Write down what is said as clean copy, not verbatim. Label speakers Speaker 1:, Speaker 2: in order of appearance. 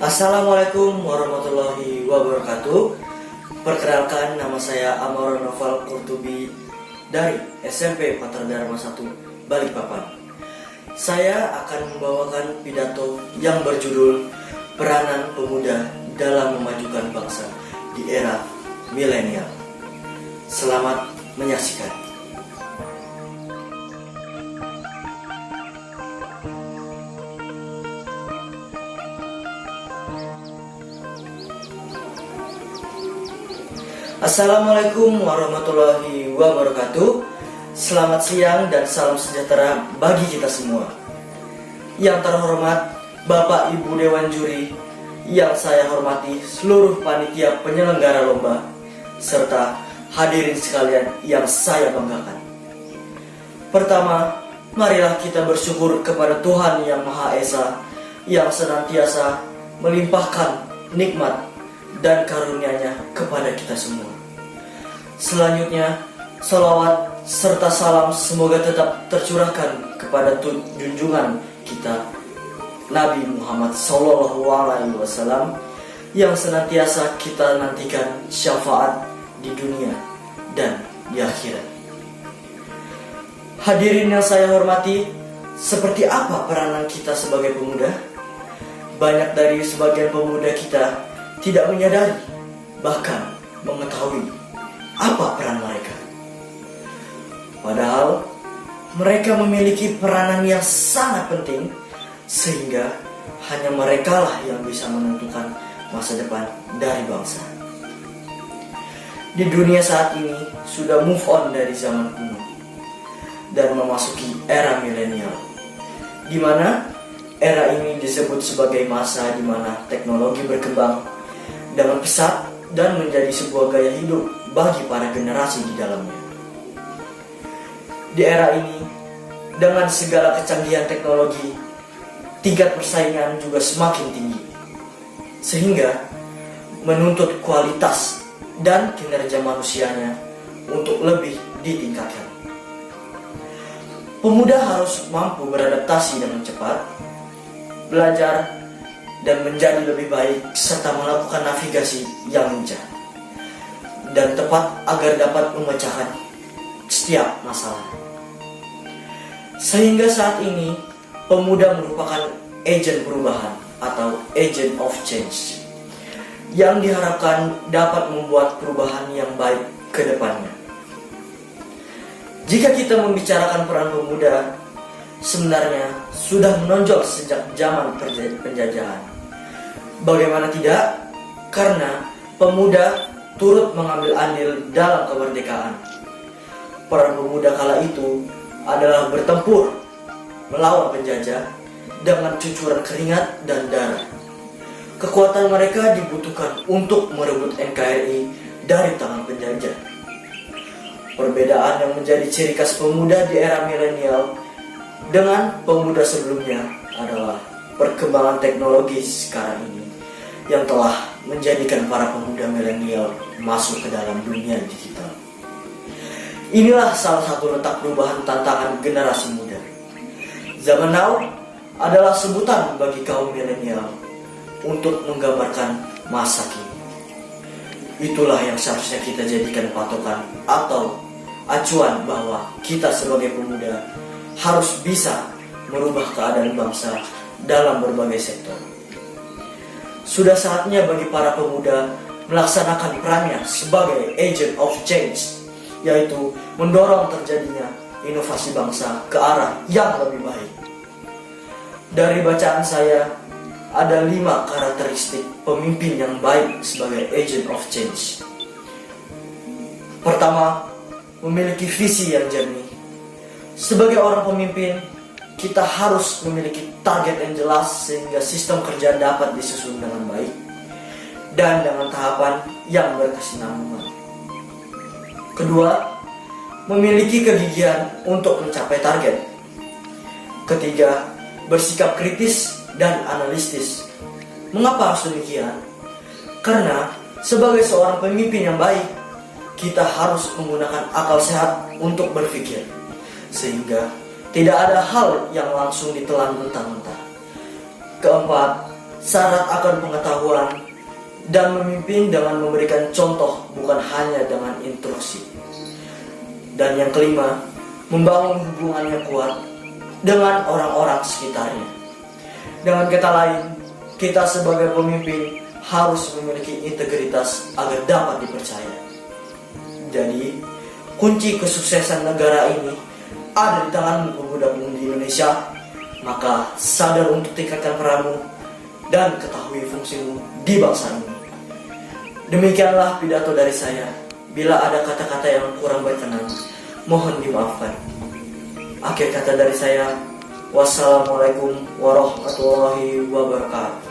Speaker 1: Assalamualaikum warahmatullahi wabarakatuh. Perkenalkan, nama saya Amar Noval Kurtubi dari SMP Patra Dharma 1 Balikpapan. Saya akan membawakan pidato yang berjudul Peranan Pemuda dalam Memajukan Bangsa di Era Milenial. Selamat menyaksikan. Assalamualaikum warahmatullahi wabarakatuh. Selamat siang dan salam sejahtera bagi kita semua. Yang terhormat Bapak Ibu Dewan Juri, yang saya hormati seluruh panitia penyelenggara lomba, serta hadirin sekalian yang saya banggakan. Pertama, marilah kita bersyukur kepada Tuhan Yang Maha Esa yang senantiasa melimpahkan nikmat dan karunia-Nya kepada kita semua. Selanjutnya, salawat serta salam semoga tetap tercurahkan kepada junjungan kita Nabi Muhammad SAW yang senantiasa kita nantikan syafaat di dunia dan di akhirat. Hadirin yang saya hormati, seperti apa peranan kita sebagai pemuda? Banyak dari sebagian pemuda kita tidak menyadari, bahkan mengetahui apa peran mereka. Padahal mereka memiliki peranan yang sangat penting, sehingga hanya merekalah yang bisa menentukan masa depan dari bangsa. Di dunia saat ini sudah move on dari zaman kuno dan memasuki era milenial, di mana era ini disebut sebagai masa di mana teknologi berkembang dengan pesat dan menjadi sebuah gaya hidup bagi para generasi di dalamnya. Di era ini, dengan segala kecanggihan teknologi, tingkat persaingan juga semakin tinggi, sehingga menuntut kualitas dan kinerja manusianya untuk lebih ditingkatkan. Pemuda harus mampu beradaptasi dengan cepat, belajar, dan menjadi lebih baik, serta melakukan navigasi yang lincah dan tepat agar dapat memecahkan setiap masalah. Sehingga saat ini, pemuda merupakan agen perubahan atau agent of change yang diharapkan dapat membuat perubahan yang baik ke depannya. Jika kita membicarakan peran pemuda, sebenarnya sudah menonjol sejak zaman penjajahan. Bagaimana tidak? Karena pemuda turut mengambil andil dalam kemerdekaan. Peran pemuda kala itu adalah bertempur melawan penjajah dengan cucuran keringat dan darah. Kekuatan mereka dibutuhkan untuk merebut NKRI dari tangan penjajah. Perbedaan yang menjadi ciri khas pemuda di era milenial dengan pemuda sebelumnya adalah perkembangan teknologi sekarang ini yang telah menjadikan para pemuda milenial masuk ke dalam dunia digital. Inilah salah satu letak perubahan tantangan generasi muda. Zaman now adalah sebutan bagi kaum milenial untuk menggambarkan masa kini. Itulah yang seharusnya kita jadikan patokan atau acuan bahwa kita sebagai pemuda harus bisa merubah keadaan bangsa dalam berbagai sektor. Sudah saatnya bagi para pemuda melaksanakan perannya sebagai agent of change, yaitu mendorong terjadinya inovasi bangsa ke arah yang lebih baik. Dari bacaan saya, ada 5 karakteristik pemimpin yang baik sebagai agent of change. Pertama, memiliki visi yang jernih. Sebagai orang pemimpin, kita harus memiliki target yang jelas sehingga sistem kerja dapat disusun dengan baik dan dengan tahapan yang berkesinambungan. Kedua, memiliki kegigihan untuk mencapai target. Ketiga, bersikap kritis dan analitis. Mengapa harus demikian? Karena sebagai seorang pemimpin yang baik, kita harus menggunakan akal sehat untuk berpikir, sehingga tidak ada hal yang langsung ditelan mentah-mentah. Keempat, syarat akan pengetahuan, dan memimpin dengan memberikan contoh bukan hanya dengan instruksi. Dan yang kelima, membangun hubungan yang kuat dengan orang-orang sekitarnya. Dengan kata lain, kita sebagai pemimpin harus memiliki integritas agar dapat dipercaya. Jadi, kunci kesuksesan negara ini ada di tanganmu, pemuda-pemudi Indonesia. Maka sadar untuk tingkatkan peranmu dan ketahui fungsimu di bangsa ini. Demikianlah pidato dari saya. Bila ada kata-kata yang kurang berkenan, mohon dimaafkan. Akhir kata dari saya, wassalamualaikum warahmatullahi wabarakatuh.